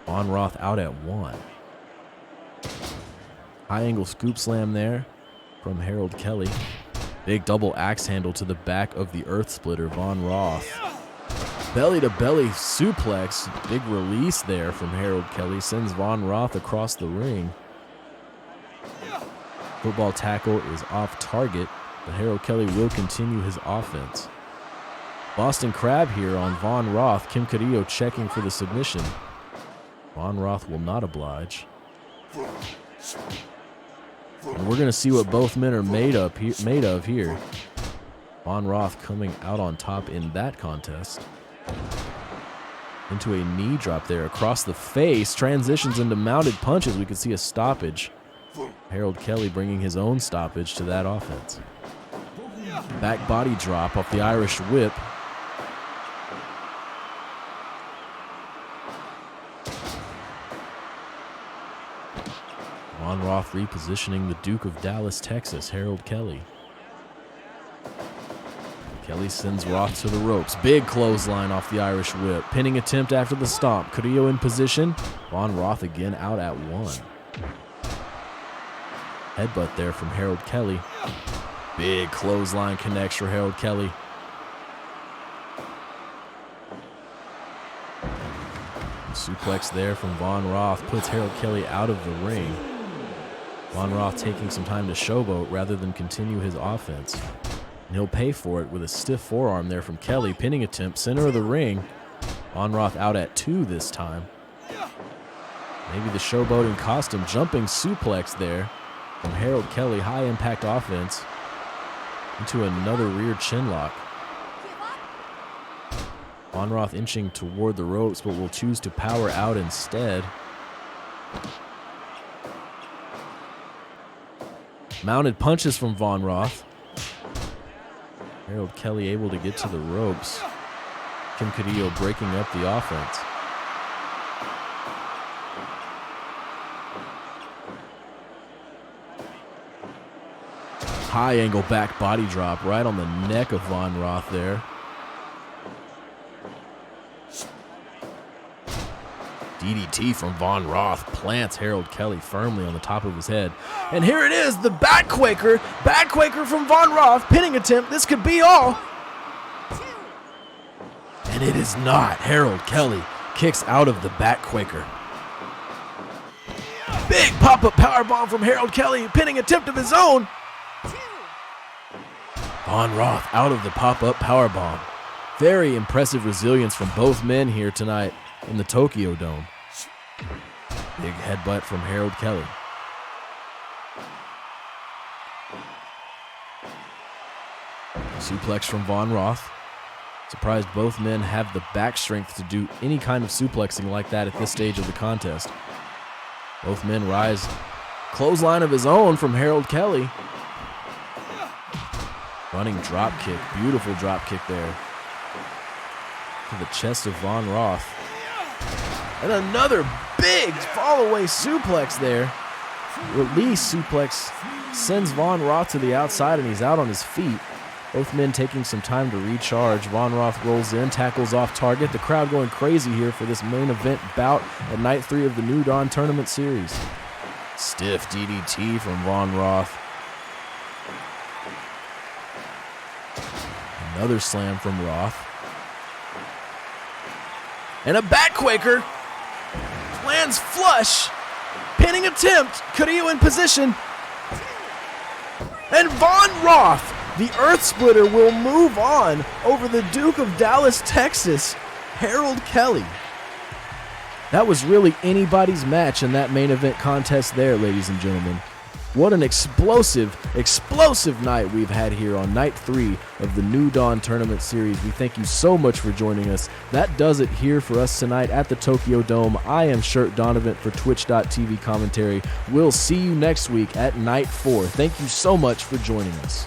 [SPEAKER 1] Von Roth out at 1. High angle scoop slam there from Harold Kelly. Big double axe handle to the back of the earth splitter, Von Roth. Belly to belly suplex. Big release there from Harold Kelly. Sends Von Roth across the ring. Football tackle is off target, but Harold Kelly will continue his offense. Boston Crab here on Von Roth. Kim Carrillo checking for the submission. Von Roth will not oblige. And we're going to see what both men are made of here. Von Roth coming out on top in that contest. Into a knee drop there across the face. Transitions into mounted punches. We can see a stoppage. Harold Kelly bringing his own stoppage to that offense. Back body drop off the Irish whip. Von Roth repositioning the Duke of Dallas, Texas, Harold Kelly. Kelly sends Roth to the ropes. Big clothesline off the Irish whip. Pinning attempt after the stomp. Carrillo in position. Von Roth again out at 1. Headbutt there from Harold Kelly. Big clothesline connects for Harold Kelly. Suplex there from Von Roth puts Harold Kelly out of the ring. Von Roth taking some time to showboat rather than continue his offense. And he'll pay for it with a stiff forearm there from Kelly. Pinning attempt, center of the ring. Von Roth out at 2 this time. Maybe the showboating cost him. Jumping suplex there from Harold Kelly. High impact offense into another rear chin lock. Von Roth inching toward the ropes, but will choose to power out instead. Mounted punches from Von Roth. Harold Kelly able to get to the ropes. Kim Carrillo breaking up the offense. High angle back body drop right on the neck of Von Roth there. DDT from Von Roth plants Harold Kelly firmly on the top of his head. And here it is, the backquaker. Backquaker from Von Roth. Pinning attempt. This could be all. And it is not. Harold Kelly kicks out of the backquaker. Big pop-up powerbomb from Harold Kelly. Pinning attempt of his own. Von Roth out of the pop-up powerbomb. Very impressive resilience from both men here tonight in the Tokyo Dome. Big headbutt from Harold Kelly. Suplex from Von Roth. Surprised both men have the back strength to do any kind of suplexing like that at this stage of the contest. Both men rise. Clothesline of his own from Harold Kelly. Running drop kick. Beautiful drop kick there to the chest of Von Roth. And another big fall-away suplex there. Release suplex sends Von Roth to the outside, and he's out on his feet. Both men taking some time to recharge. Von Roth rolls in, tackles off target. The crowd going crazy here for this main event bout at Night 3 of the New Dawn Tournament Series. Stiff DDT from Von Roth. Another slam from Roth. And a backquaker. Lands flush. Pinning attempt. Carrillo in position. And Von Roth, the Earth Splitter, will move on over the Duke of Dallas, Texas, Harold Kelly. That was really anybody's match in that main event contest there, ladies and gentlemen. What an explosive night we've had here on night 3 of the New Dawn Tournament Series. We thank you so much for joining us. That does it here for us tonight at the Tokyo Dome. I am Shirt Donovan for Twitch.tv commentary. We'll see you next week at night 4. Thank you so much for joining us.